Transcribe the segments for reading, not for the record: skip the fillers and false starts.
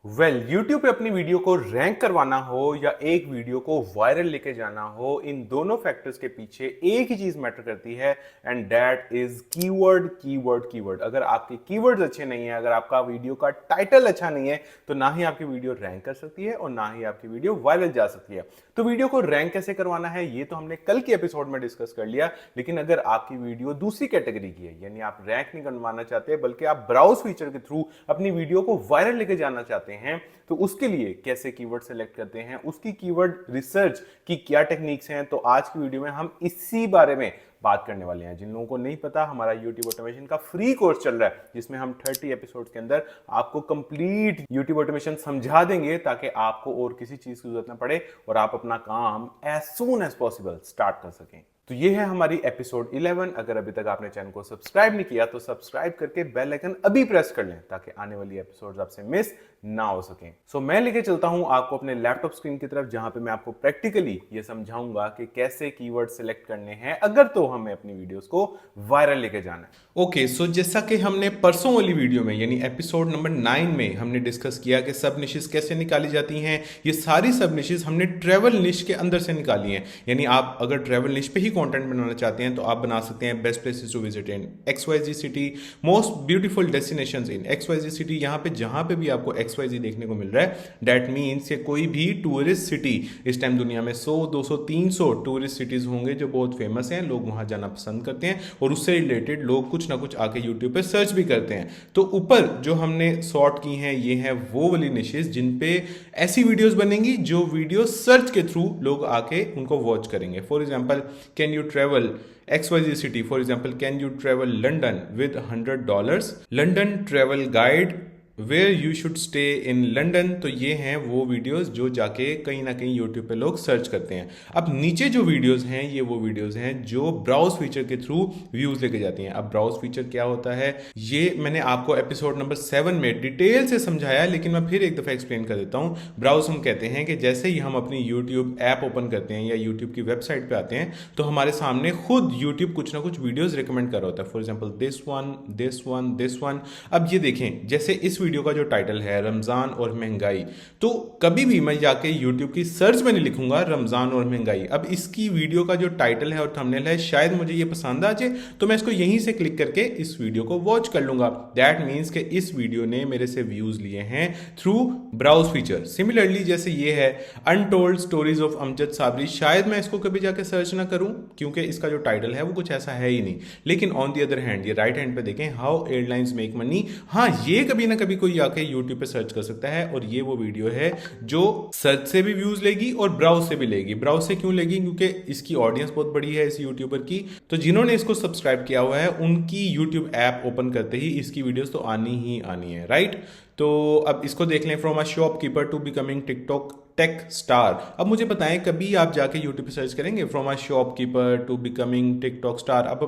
YouTube पे अपनी video को रैंक करवाना हो या एक वीडियो को वायरल लेके जाना हो, इन दोनों फैक्टर्स के पीछे एक ही चीज मैटर करती है and that is keyword keyword keyword. अगर आपके कीवर्ड्स अच्छे नहीं है, अगर आपका वीडियो का टाइटल अच्छा नहीं है, तो ना ही आपकी वीडियो रैंक कर सकती है और ना ही आपकी वीडियो वायरल जा सकती है। तो वीडियो को रैंक कैसे करवाना है ये तो हमने कल के एपिसोड में डिस्कस कर लिया, लेकिन अगर आपकी वीडियो दूसरी कैटेगरी की है, यानी आप रैंक नहीं करवाना चाहते बल्कि आप ब्राउज फीचर के थ्रू अपनी वीडियो को वायरल लेके जाना चाहते हैं, तो उसके लिए कैसे कीवर्ड सेलेक्ट करते हैं, उसकी कीवर्ड रिसर्च की क्या टेक्निक्स हैं, तो आज की वीडियो में हम इसी बारे में बात करने वाले हैं। जिन लोगों को नहीं पता, हमारा YouTube ऑटोमेशन का फ्री कोर्स चल रहा है जिसमें हम 30 एपिसोड्स के अंदर आपको कंप्लीट YouTube ऑटोमेशन समझा देंगे ताकि आपको और किसी चीज की जरूरत ना पड़े और आप अपना काम as soon as possible start कर सकें। तो ये है हमारी एपिसोड 11। अगर अभी तक आपने चैनल को सब्सक्राइब नहीं किया तो सब्सक्राइब करके बेल आइकन अभी प्रेस कर लें ताकि आने वाली एपिसोड्स आपसे मिस ना हो सकें। सो मैं लेके चलता हूं आपको अपने लैपटॉप स्क्रीन की तरफ, जहां पे मैं आपको प्रैक्टिकली ये समझाऊंगा कि कैसे कीवर्ड सिलेक्ट करने हैं अगर तो हमें अपनी वीडियोस को वायरल लेके जाना है। ओके, सो जैसा कि हमने परसों वाली वीडियो में यानी एपिसोड नंबर 9 में हमने डिस्कस किया कि सब निशेस कैसे निकाली जाती हैं। ये सारी सब निशेस हमने ट्रैवल निश के अंदर से निकाली हैं। यानी आप अगर ट्रैवल निश पे ही कंटेंट बनाना चाहते हैं तो आप बना सकते हैं best places to visit in XYZ city, most beautiful destinations in XYZ city. यहाँ पे जहाँ पे भी आपको XYZ देखने को मिल रहा है, दैट मीन्स कि कोई भी टूरिस्ट सिटी, इस टाइम दुनिया में 100 200 300 टूरिस्ट सिटीज होंगे जो बहुत फेमस हैं, लोग वहाँ जाना पसंद करते हैं और उससे रिलेटेड लोग कुछ ना कुछ आके YouTube पे सर्च भी करते हैं। तो ऊपर जो हमने सॉर्ट की हैं ये है वो वाली निशेस जिन पे ऐसी वीडियोस बनेंगी जो वीडियो सर्च के थ्रू लोग आके उनको वॉच करेंगे। For example, can you travel XYZ city, for example, can you travel London with $100? London travel guide where you should stay in London. तो ये हैं वो वीडियोस जो जाके कहीं ना कहीं यूट्यूब पे लोग सर्च करते हैं। अब नीचे जो वीडियोस हैं ये वो वीडियोस हैं जो ब्राउज फीचर के थ्रू व्यूज लेके जाती हैं। अब ब्राउज फीचर क्या होता है ये मैंने आपको एपिसोड नंबर 7 में डिटेल से समझाया, लेकिन मैं फिर एक दफ़ा एक्सप्लेन कर देता हूँ। ब्राउज हम कहते हैं कि जैसे ही हम अपनी यूट्यूब ऐप ओपन करते हैं या यूट्यूब की वेबसाइट पे आते हैं तो हमारे सामने खुद यूट्यूब कुछ ना कुछ वीडियोज रिकमेंड कर रहा होता है। For example this one this one this one. अब ये देखें, जैसे इस वीडियो का जो टाइटल है रमजान और महंगाई, तो कभी भी मैं जाके यूट्यूब की सर्च में नहीं लिखूंगा रमजान और महंगाई। अब इसकी वीडियो का जो टाइटल है और थंबनेल है शायद मुझे ये पसंद आ जाए तो मैं इसको यहीं से क्लिक करके इस वीडियो को वॉच कर लूंगा। दैट मीन्स कि इस वीडियो ने मेरे से व्यूज लिए हैं थ्रू ब्राउज फीचर। सिमिलरली जैसे ये है untold stories of Amjad Sabri, शायद मैं इसको कभी जाके सर्च ना करूं क्योंकि इसका जो टाइटल है वो कुछ ऐसा है ही नहीं। लेकिन ऑन दी अदर हैंड ये राइट हैंड पे देखें हाउ एयरलाइंस मेक मनी, हाँ ये कभी ना कभी कोई आके यूट्यूब पे सर्च कर सकता है और ये वो वीडियो है जो सर्च से भी व्यूज लेगी और ब्राउज से भी लेगी। ब्राउज से क्यों लेगी? क्योंकि इसकी ऑडियंस बहुत बड़ी है इस यूट्यूबर की। तो जिन्होंने इसको सब्सक्राइब किया हुआ है उनकी यूट्यूब ऐप ओपन करते ही इसकी वीडियोस तो आनी ही आनी है, राइट। तो अब इसको देख लें, from a shopkeeper to becoming TikTok tech star. अब मुझे बताएं कभी आप जाके यूट्यूब पे सर्च करेंगे from a shopkeeper to becoming TikTok star. अब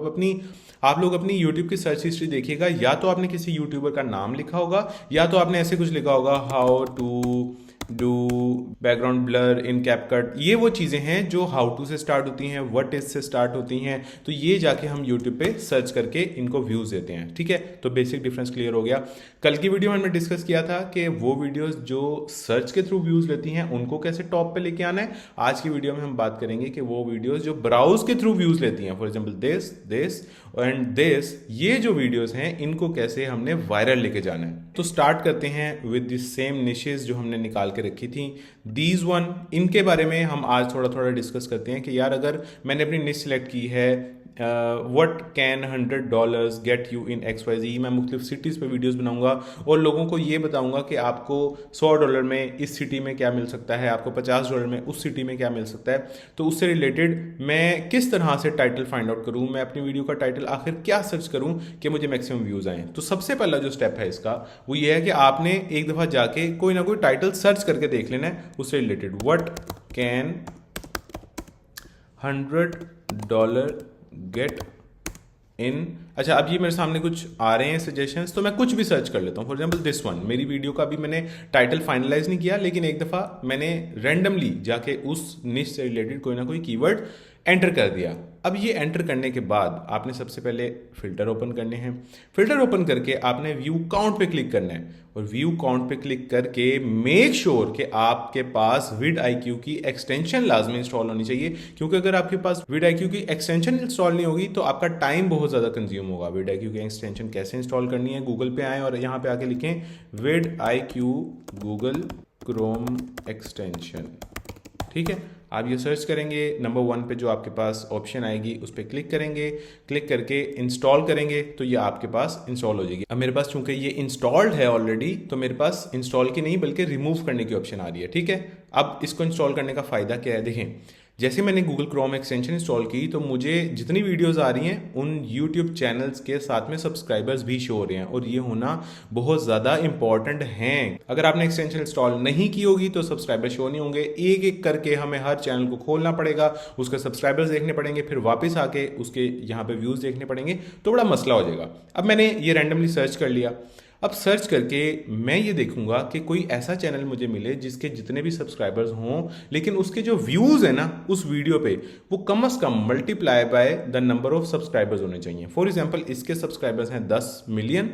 आप लोग अपनी यूट्यूब की सर्च हिस्ट्री देखिएगा, या तो आपने किसी यूट्यूबर का नाम लिखा होगा या तो आपने ऐसे कुछ लिखा होगा how to do background blur in CapCut. ये वो चीज़ें हैं जो हाउ टू से स्टार्ट होती हैं, व्हाट इज से स्टार्ट होती हैं। तो ये जाके हम यूट्यूब पे सर्च करके इनको व्यूज देते हैं, ठीक है। तो बेसिक डिफरेंस क्लियर हो गया। कल की वीडियो में हमने डिस्कस किया था कि वो वीडियोस जो सर्च के थ्रू व्यूज लेती हैं उनको कैसे टॉप पे लेके आना है। आज की वीडियो में हम बात करेंगे कि वो वीडियोस जो ब्राउज के थ्रू व्यूज लेती हैं, for example this this and this, ये जो वीडियोस हैं इनको कैसे हमने वायरल लेके जाना है। तो स्टार्ट करते हैं विद द सेम निशेस जो हमने निकाल के रखी थी, दीज वन। इनके बारे में हम आज थोड़ा थोड़ा डिस्कस करते हैं कि यार अगर मैंने अपनी निश सेलेक्ट की है what can $100 get you in XYZ, मैं मुख्तलिफ सिटीज़ पे वीडियोस बनाऊंगा और लोगों को ये बताऊंगा कि आपको $100 में इस सिटी में क्या मिल सकता है, आपको $50 में उस सिटी में क्या मिल सकता है। तो उससे रिलेटेड मैं किस तरह से टाइटल फाइंड आउट करूं, मैं अपनी वीडियो का टाइटल आखिर क्या सर्च करूं कि मुझे मैक्सिमम व्यूज़ आएँ। तो सबसे पहला जो स्टेप है इसका वो ये है कि आपने एक दफ़ा जाके कोई ना कोई टाइटल सर्च करके देख लेना है उससे related. What can $100 get in. अच्छा, अब ये मेरे सामने कुछ आ रहे हैं सजेशंस, तो मैं कुछ भी सर्च कर लेता हूँ। For example this one. मेरी वीडियो का अभी मैंने टाइटल फाइनलाइज नहीं किया, लेकिन एक दफ़ा मैंने रैंडमली जाके उस निश से रिलेटेड कोई ना कोई कीवर्ड एंटर कर दिया। अब ये एंटर करने के बाद आपने सबसे पहले फिल्टर ओपन करने हैं। फिल्टर ओपन करके आपने व्यू काउंट पे क्लिक करना है और व्यू काउंट पे क्लिक करके मेक श्योर कि आपके पास vidIQ की एक्सटेंशन लाजमी इंस्टॉल होनी चाहिए, क्योंकि अगर आपके पास vidIQ की एक्सटेंशन इंस्टॉल नहीं होगी तो आपका टाइम बहुत ज़्यादा कंज्यूम होगा। vidIQ की एक्सटेंशन कैसे इंस्टॉल करनी है, गूगल पे आएँ और यहाँ पे आके लिखें vidIQ गूगल क्रोम एक्सटेंशन। ठीक है, आप ये सर्च करेंगे, नंबर 1 पे जो आपके पास ऑप्शन आएगी उस पर क्लिक करेंगे, क्लिक करके इंस्टॉल करेंगे तो ये आपके पास इंस्टॉल हो जाएगी। अब मेरे पास चूंकि ये इंस्टॉल्ड है ऑलरेडी, तो मेरे पास इंस्टॉल की नहीं बल्कि रिमूव करने की ऑप्शन आ रही है। ठीक है, अब इसको इंस्टॉल करने का फ़ायदा क्या है, देखें जैसे मैंने गूगल क्रोम एक्सटेंशन इंस्टॉल की तो मुझे जितनी वीडियोस आ रही हैं उन यूट्यूब चैनल्स के साथ में सब्सक्राइबर्स भी शो हो रहे हैं, और ये होना बहुत ज़्यादा इंपॉर्टेंट हैं। अगर आपने एक्सटेंशन इंस्टॉल नहीं की होगी तो सब्सक्राइबर शो नहीं होंगे, एक एक करके हमें हर चैनल को खोलना पड़ेगा, उसके सब्सक्राइबर्स देखने पड़ेंगे, फिर वापस आके उसके यहाँ पे व्यूज़ देखने पड़ेंगे, तो बड़ा मसला हो जाएगा। अब मैंने ये रैंडमली सर्च कर लिया। अब सर्च करके मैं ये देखूंगा कि कोई ऐसा चैनल मुझे मिले जिसके जितने भी सब्सक्राइबर्स हों लेकिन उसके जो व्यूज़ है ना उस वीडियो पे वो कम से कम multiply by the number of subscribers होने चाहिए। फॉर एग्जांपल इसके सब्सक्राइबर्स हैं 10 मिलियन,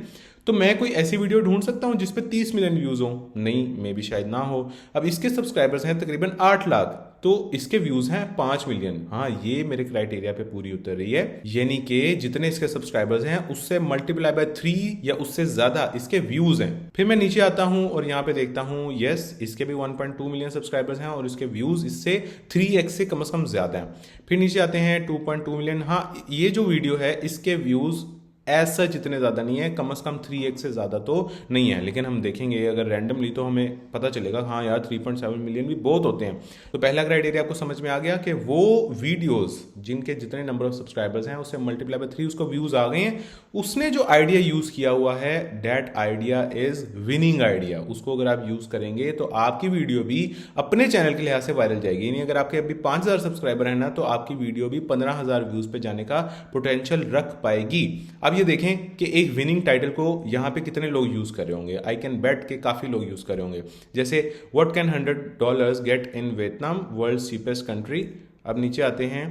तो मैं कोई ऐसी वीडियो ढूंढ सकता हूं जिस पे 30 मिलियन व्यूज़ हो? नहीं, मे भी शायद ना हो। अब इसके सब्सक्राइबर्स हैं तकरीबन 8 लाख, तो इसके व्यूज़ हैं 5 मिलियन। हाँ, ये मेरे क्राइटेरिया पे पूरी उतर रही है, यानी कि जितने इसके सब्सक्राइबर्स हैं उससे मल्टीप्लाई बाय 3 या उससे ज़्यादा इसके व्यूज़ हैं। फिर मैं नीचे आता हूं और यहाँ पे देखता हूं, यस इसके भी 1.2 मिलियन सब्सक्राइबर्स हैं और इसके व्यूज़ इससे 3x से कम ज़्यादा हैं। फिर नीचे आते हैं 2.2 मिलियन। हाँ, ये जो वीडियो है इसके व्यूज़ एज सच इतने ज़्यादा नहीं है, कम से कम 3x से ज़्यादा तो नहीं है, लेकिन हम देखेंगे अगर रैंडमली तो हमें पता चलेगा हाँ यार 3.7 मिलियन भी बहुत होते हैं। तो पहला क्राइटेरिया आपको समझ में आ गया कि वो वीडियोस जिनके जितने नंबर ऑफ सब्सक्राइबर्स हैं उससे मल्टीप्लाई बाय 3 उसको व्यूज़ आ गए हैं। उसने जो आइडिया यूज़ किया हुआ है that idea is winning idea, उसको अगर आप यूज़ करेंगे तो आपकी वीडियो भी अपने चैनल के लिहाज से वायरल जाएगी। यानी अगर आपके अभी 5000 सब्सक्राइबर है ना तो आपकी वीडियो भी 15000 व्यूज़ पे जाने का पोटेंशियल रख पाएगी। अब ये देखें कि एक विनिंग टाइटल को यहाँ पे कितने लोग यूज़ कर रहे होंगे। आई कैन बेट के काफ़ी लोग यूज़ कर रहे होंगे, जैसे what can $100 get in Vietnam, world cheapest country. अब नीचे आते हैं,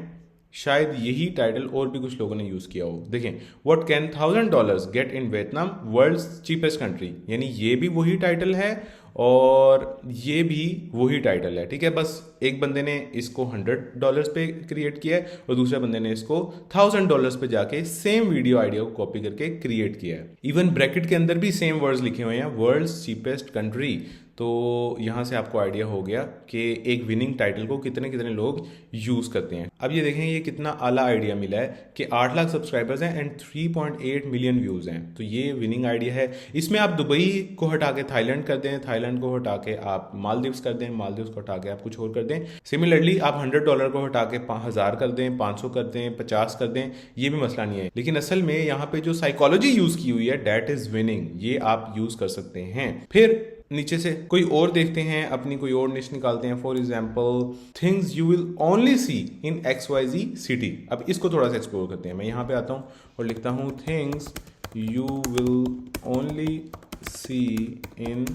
शायद यही टाइटल और भी कुछ लोगों ने यूज़ किया हो। देखें what can $1000 get in Vietnam, world cheapest country, यानी ये भी वही टाइटल है और ये भी वही टाइटल है। ठीक है, बस एक बंदे ने इसको $100 पे क्रिएट किया है और दूसरे बंदे ने इसको $1000 पे जाके सेम वीडियो आइडिया को कॉपी करके क्रिएट किया है। इवन ब्रैकेट के अंदर भी सेम वर्ड्स लिखे हुए हैं, वर्ल्ड चीपेस्ट कंट्री। तो यहाँ से आपको आइडिया हो गया कि एक विनिंग टाइटल को कितने कितने लोग यूज़ करते हैं। अब ये देखें ये कितना आला आइडिया मिला है कि 8 लाख सब्सक्राइबर्स हैं एंड 3.8 मिलियन व्यूज़ हैं, तो ये विनिंग आइडिया है। इसमें आप दुबई को हटा के थाईलैंड कर दें, थाईलैंड को हटा के आप मालदीव्स कर दें, मालदीव्स को हटा के आप कुछ और कर दें। सिमिलरली आप $100 को हटा के 1000 कर दें, 500 कर दें, 50 कर दें, ये भी मसला नहीं है। लेकिन असल में यहाँ पे जो साइकोलॉजी यूज़ की हुई है दैट इज़ विनिंग, ये आप यूज़ कर सकते हैं। फिर नीचे से कोई और देखते हैं, अपनी कोई और निश निकालते हैं। For example things you will only see in XYZ city. अब इसको थोड़ा सा एक्सप्लोर करते हैं। मैं यहाँ पे आता हूँ और लिखता हूँ things you will only see in,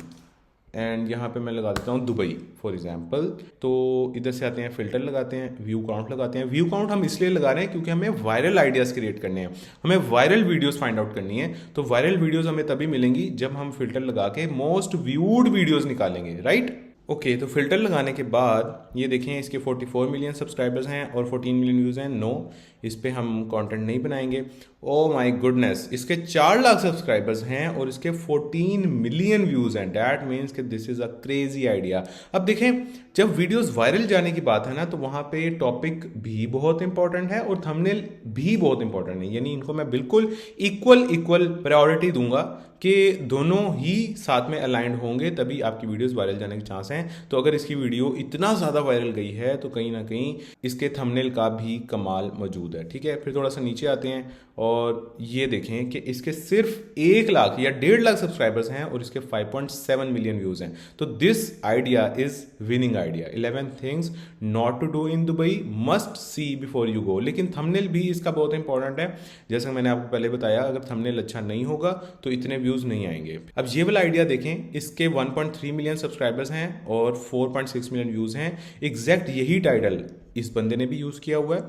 and यहाँ पे मैं लगा देता हूँ दुबई फॉर एग्जाम्पल। तो इधर से आते हैं, फिल्टर लगाते हैं, व्यू काउंट लगाते हैं। व्यू काउंट हम इसलिए लगा रहे हैं क्योंकि हमें वायरल आइडियाज़ क्रिएट करने हैं, हमें वायरल वीडियोस फाइंड आउट करनी है। तो वायरल वीडियोस हमें तभी मिलेंगी जब हम फिल्टर लगा के मोस्ट व्यूड वीडियोस निकालेंगे, राइट। ओके, तो फिल्टर लगाने के बाद ये देखें इसके 44 मिलियन सब्सक्राइबर्स हैं और 14 मिलियन व्यूज़ हैं। नो, इस पे हम कंटेंट नहीं बनाएंगे। ओ माय गुडनेस, इसके 4 लाख सब्सक्राइबर्स हैं और इसके 14 मिलियन व्यूज़ हैं। डैट मीन्स कि this is a crazy idea. अब देखें जब वीडियोस वायरल जाने की बात है ना तो वहाँ पे टॉपिक भी बहुत इंपॉर्टेंट है और थंबनेल भी बहुत इंपॉर्टेंट है। यानी इनको मैं बिल्कुल इक्वल प्रायोरिटी दूंगा कि दोनों ही साथ में अलाइंड होंगे, तभी आपकी वीडियोस वायरल जाने के चांस हैं। तो अगर इसकी वीडियो इतना ज़्यादा वायरल गई है तो कहीं ना कहीं इसके थंबनेल का भी कमाल मौजूद है। ठीक है, फिर थोड़ा सा नीचे आते हैं और ये देखें कि इसके सिर्फ 1 लाख या 1.5 लाख सब्सक्राइबर्स हैं और इसके 5.7 मिलियन व्यूज़ हैं। तो this idea is winning idea. 11 things not to do in Dubai, must see before you go. लेकिन थंबनेल भी इसका बहुत इंपॉर्टेंट है। जैसे मैंने आपको पहले बताया, अगर थंबनेल अच्छा नहीं होगा तो इतने व्यूज़ नहीं आएंगे। अब ये वाला आइडिया देखें, इसके 1.3 मिलियन सब्सक्राइबर्स हैं और 4.6 मिलियन व्यूज़ हैं। एग्जैक्ट यही टाइटल इस बंदे ने भी यूज़ किया हुआ है।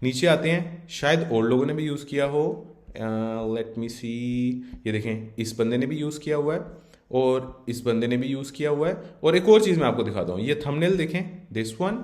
नीचे आते हैं, शायद और लोगों ने भी यूज़ किया हो, लेट मी सी, ये देखें इस बंदे ने भी यूज़ किया हुआ है और इस बंदे ने भी यूज़ किया हुआ है। और एक और चीज़ मैं आपको दिखाता हूँ, ये थंबनेल देखें दिस वन,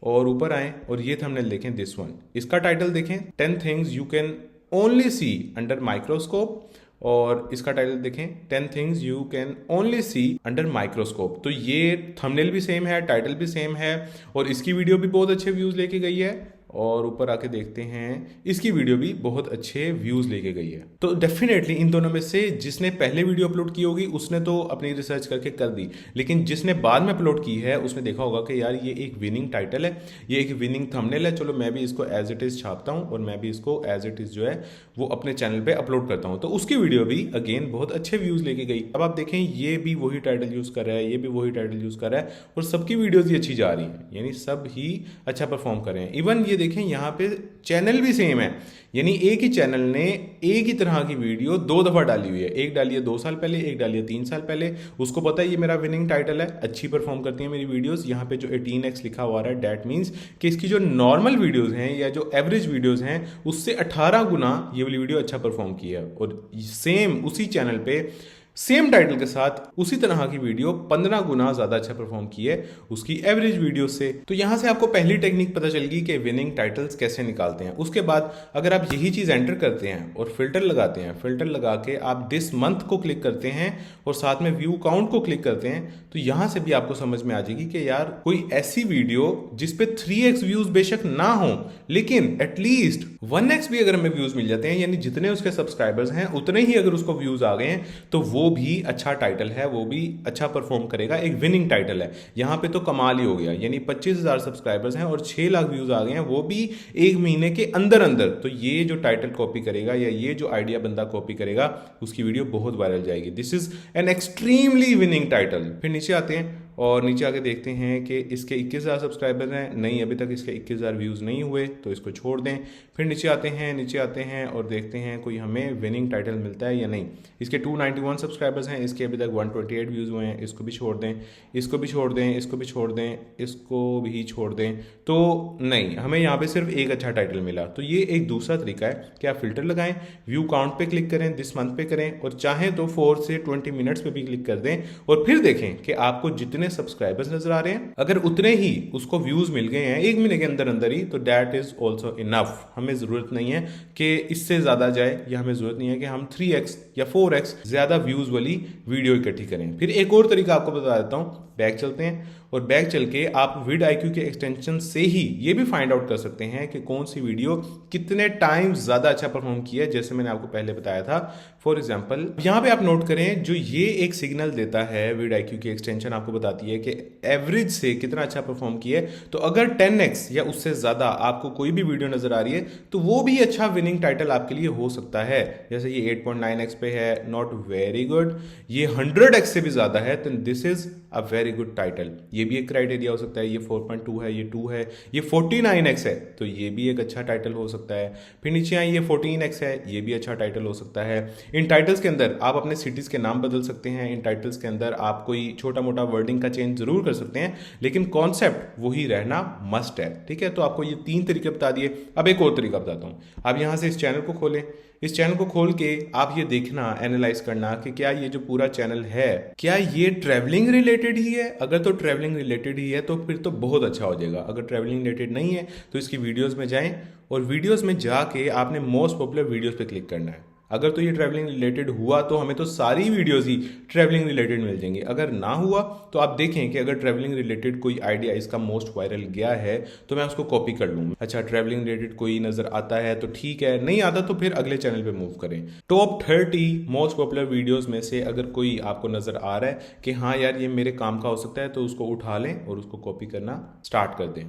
और ऊपर आएँ और ये थंबनेल देखें दिस वन। इसका टाइटल देखें 10 things you can only see under microscope, और इसका टाइटल देखें 10 things you can only see under microscope. तो ये थंबनेल भी सेम है, टाइटल भी सेम है, और इसकी वीडियो भी बहुत अच्छे व्यूज़ लेके गई है। और ऊपर आके देखते हैं, इसकी वीडियो भी बहुत अच्छे व्यूज़ लेके गई है। तो डेफिनेटली इन दोनों में से जिसने पहले वीडियो अपलोड की होगी उसने तो अपनी रिसर्च करके कर दी, लेकिन जिसने बाद में अपलोड की है उसने देखा होगा कि यार ये एक विनिंग टाइटल है, ये एक विनिंग थंबनेल है, चलो मैं भी इसको एज इट इज़ छापता हूँ और मैं भी इसको एज इट इज़ जो है वो अपने चैनल पे अपलोड करता हूँ। तो उसकी वीडियो भी अगेन बहुत अच्छे व्यूज़ लेके गई। अब आप देखें, ये भी वही टाइटल यूज़ कर रहा है, ये भी वही टाइटल यूज़ कर रहा है, और सबकी वीडियोज़ ही अच्छी जा रही हैं, यानी सब ही अच्छा परफॉर्म कर रहे हैं। इवन ये देखें यहाँ पे चैनल भी सेम है, यानी एक ही चैनल ने एक ही तरह की वीडियो 2 दफ़ा डाली हुई है। एक डाली है 2 साल पहले, एक डाली है 3 साल पहले। उसको पता है ये मेरा विनिंग टाइटल है, अच्छी परफॉर्म करती है मेरी वीडियोस। यहाँ पे जो 18x लिखा हुआ है, डैट मीन्स कि इसकी जो नॉर्मल वीडियोस हैं या जो एवरेज वीडियोस हैं उससे 18 गुना ये वाली वीडियो अच्छा परफॉर्म की है। और सेम उसी चैनल पे सेम टाइटल के साथ उसी तरह की वीडियो 15 गुना ज़्यादा अच्छा परफॉर्म की है उसकी एवरेज वीडियो से। तो यहाँ से आपको पहली टेक्निक पता चल गई कि विनिंग टाइटल्स कैसे निकालते हैं। उसके बाद अगर आप यही चीज़ एंटर करते हैं और फिल्टर लगाते हैं, फिल्टर लगा के आप दिस मंथ को क्लिक करते हैं और साथ में व्यू काउंट को क्लिक करते हैं, तो यहाँ से भी आपको समझ में आ जाएगी कि यार कोई ऐसी वीडियो जिसपे 3x व्यूज़ बेशक ना हो, लेकिन एटलीस्ट 1x भी अगर हमें व्यूज़ मिल जाते हैं, यानी जितने उसके सब्सक्राइबर्स हैं उतने ही अगर उसको व्यूज़ आ गए हैं, तो वो भी अच्छा टाइटल है, वो भी अच्छा परफॉर्म करेगा, एक विनिंग टाइटल है। यहाँ पे तो कमाल ही हो गया, यानी 25,000 सब्सक्राइबर्स हैं और 6 लाख व्यूज़ आ गए हैं, वो भी एक महीने के अंदर अंदर। तो ये जो टाइटल कॉपी करेगा या ये जो आइडिया बंदा कॉपी करेगा उसकी वीडियो बहुत वायरल जाएगी। This is an extremely winning title. फिर नीचे आते हैं और नीचे आके देखते हैं कि इसके 21,000 सब्सक्राइबर हैं, नहीं अभी तक इसके 21,000 व्यूज़ नहीं हुए, तो इसको छोड़ दें। फिर नीचे आते हैं और देखते हैं कोई हमें विनिंग टाइटल मिलता है या नहीं। इसके 291 सब्सक्राइबर्स हैं, इसके अभी तक 128 व्यूज़ हुए हैं, इसको भी छोड़ दें, इसको भी छोड़ दें, इसको भी छोड़ दें, इसको भी छोड़ दें। तो नहीं, हमें यहाँ पे सिर्फ एक अच्छा टाइटल मिला। तो ये एक दूसरा तरीका है कि आप फिल्टर लगाएं, व्यू काउंट पे क्लिक करें, दिस मंथ पे करें, और चाहें तो 4 से 20 मिनट्स पे भी क्लिक कर दें, और फिर देखें कि आपको जितने सब्सक्राइबर्स नजर आ रहे हैं, अगर उतने ही उसको व्यूज मिल गए हैं 1 महीने के अंदर अंदर ही, तो दैट इज ऑल्सो इनफ। हमें जरूरत नहीं है कि इससे ज्यादा जाए, या हमें जरूरत नहीं है कि हम 3x या 4x ज्यादा व्यूज वाली वीडियो इकट्ठी करें। फिर एक और तरीका आपको बता देता हूं, बैक चलते हैं और बैक चल के आप vidIQ के एक्सटेंशन से ही ये भी फाइंड आउट कर सकते हैं कि कौन सी वीडियो कितने टाइम ज्यादा अच्छा परफॉर्म किया है, जैसे मैंने आपको पहले बताया था। फॉर एग्जांपल यहाँ पे आप नोट करें, जो ये एक सिग्नल देता है vidIQ की एक्सटेंशन, आपको बताती है कि एवरेज से कितना अच्छा परफॉर्म किया है। तो अगर 10x या उससे ज्यादा आपको कोई भी वीडियो नजर आ रही है, तो वो भी अच्छा विनिंग टाइटल आपके लिए हो सकता है। जैसे ये 8.9x पे है, नॉट वेरी गुड। ये 100x से भी ज्यादा है, तो this is a very good title. ये भी एक क्राइटेरिया हो सकता है। ये 4.2 है, ये 2 है, ये 49x है, तो ये भी एक अच्छा टाइटल हो सकता है। फिर नीचे आए, ये 14x है, ये भी अच्छा टाइटल हो सकता है। इन टाइटल्स के अंदर आप अपने सिटीज के नाम बदल सकते हैं, इन टाइटल्स के अंदर आप कोई छोटा मोटा वर्डिंग का चेंज जरूर कर सकते हैं, लेकिन कॉन्सेप्ट वही रहना मस्ट है। ठीक है, तो आपको ये 3 तरीके बता दिए। अब एक और तरीका बताता हूँ। आप यहाँ से इस चैनल को खोलें, इस चैनल को खोल के आप ये देखना, एनालाइज करना कि क्या ये जो पूरा चैनल है, क्या ये ट्रैवलिंग रिलेटेड ही है। अगर तो ट्रैवलिंग रिलेटेड ही है तो फिर तो बहुत अच्छा हो जाएगा। अगर ट्रैवलिंग रिलेटेड नहीं है तो इसकी वीडियोस में जाएं और वीडियोस में जाके आपने मोस्ट पॉपुलर वीडियोस पे क्लिक करना है। अगर तो ये ट्रैवलिंग रिलेटेड हुआ तो हमें तो सारी वीडियोस ही ट्रैवलिंग रिलेटेड मिल जाएंगी। अगर ना हुआ तो आप देखें कि अगर ट्रैवलिंग रिलेटेड कोई आइडिया इसका मोस्ट वायरल गया है तो मैं उसको कॉपी कर लूँ। अच्छा, ट्रैवलिंग रिलेटेड कोई नजर आता है तो ठीक है, नहीं आता तो फिर अगले चैनल पे मूव करें। टॉप 30 मोस्ट पॉपुलर वीडियोस में से अगर कोई आपको नजर आ रहा है कि हाँ यार ये मेरे काम का हो सकता है, तो उसको उठा लें और उसको कॉपी करना स्टार्ट कर दें।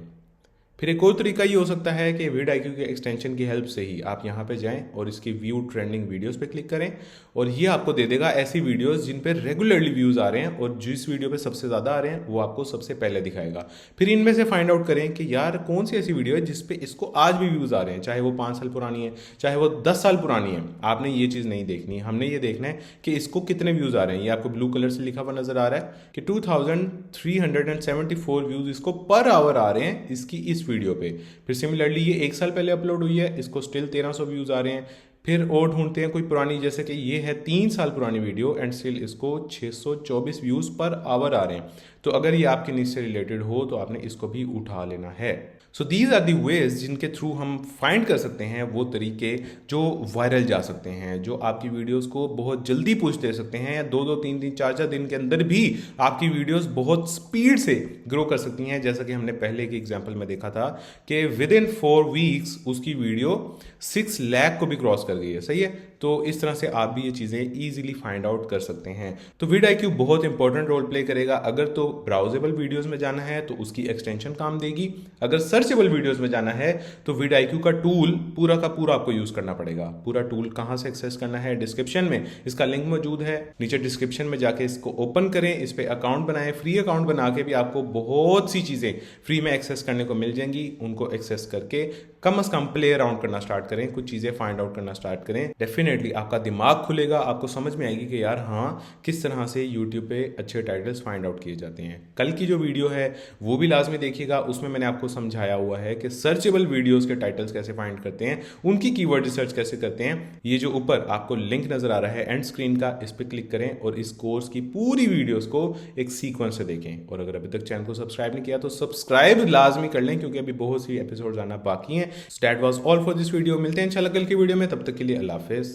फिर एक और तरीका ये हो सकता है कि vidIQ के एक्सटेंशन की हेल्प से ही आप यहाँ पे जाएं और इसकी व्यू ट्रेंडिंग वीडियोस पे क्लिक करें, और ये आपको दे देगा ऐसी वीडियोस जिन पे रेगुलरली व्यूज आ रहे हैं, और जिस वीडियो पे सबसे ज़्यादा आ रहे हैं वो आपको सबसे पहले दिखाएगा। फिर इनमें से फाइंड आउट करें कि यार कौन सी ऐसी वीडियो है जिसपे इसको आज भी व्यूज़ आ रहे हैं, चाहे वो 5 साल पुरानी है, चाहे वो 10 साल पुरानी है। आपने ये चीज़ नहीं देखनी, हमने ये देखना है कि इसको कितने व्यूज़ आ रहे हैं। ये आपको ब्लू कलर से लिखा हुआ नजर आ रहा है कि 2374 व्यूज़ इसको पर आवर आ रहे हैं इसकी इस इस वीडियो पे। फिर सिमिलरली ये 1 साल पहले अपलोड हुई है, इसको स्टिल 1300 व्यूज़ आ रहे हैं। फिर और ढूंढते हैं कोई पुरानी, जैसे कि ये है 3 साल पुरानी वीडियो एंड स्टिल इसको 624 व्यूज़ पर आवर आ रहे हैं। तो अगर ये आपके निश से रिलेटेड हो तो आपने इसको भी उठा लेना है। So these are the ways जिनके थ्रू हम फाइंड कर सकते हैं वो तरीके जो वायरल जा सकते हैं, जो आपकी वीडियोस को बहुत जल्दी पुश दे सकते हैं, या 2-2, 3-3, 4-4 दिन के अंदर भी आपकी वीडियोस बहुत स्पीड से ग्रो कर सकती हैं। जैसा कि हमने पहले की एग्जांपल में देखा था कि विद इन 4 वीक्स उसकी वीडियो 6 लाख को भी क्रॉस कर गई है। सही है, तो इस तरह से आप भी ये चीज़ें ईजिली फाइंड आउट कर सकते हैं। तो vidIQ बहुत इंपॉर्टेंट रोल प्ले करेगा। अगर तो ब्राउजेबल वीडियोस में जाना है तो उसकी एक्सटेंशन काम देगी, अगर सर्चेबल वीडियोस में जाना है तो vidIQ का टूल पूरा का पूरा आपको यूज करना पड़ेगा। पूरा टूल कहाँ से एक्सेस करना है, डिस्क्रिप्शन में इसका लिंक मौजूद है, नीचे डिस्क्रिप्शन में जाके इसको ओपन करें, इस पर अकाउंट बनाएं। फ्री अकाउंट बना के भी आपको बहुत सी चीज़ें फ्री में एक्सेस करने को मिल जाएंगी। उनको एक्सेस करके कम से कम प्ले अराउंड करना स्टार्ट करें, कुछ चीज़ें फाइंड आउट करना स्टार्ट करें। डेफिनेटली आपका दिमाग खुलेगा, आपको समझ में आएगी कि यार हाँ, किस तरह से यूट्यूब पे अच्छे टाइटल्स फाइंड आउट किए जाते हैं। कल की जो वीडियो है वो भी लाजमी देखिएगा, उसमें मैंने आपको समझाया हुआ है कि सर्चेबल वीडियोस के टाइटल्स कैसे फाइंड करते हैं, उनकी कीवर्ड रिसर्च कैसे करते हैं। ये जो ऊपर आपको लिंक नजर आ रहा है एंड स्क्रीन का, इस पर क्लिक करें और इस कोर्स की पूरी वीडियोस को एक सीक्वेंस से देखें। और अगर अभी तक चैनल को सब्सक्राइब नहीं किया तो सब्सक्राइब लाजमी कर लें, क्योंकि अभी बहुत सी एपिसोड आना बाकी हैं। That was all for this video. मिलते हैं इंशाल्लाह कल की वीडियो में, तब तक के लिए अल्लाह हाफिज़।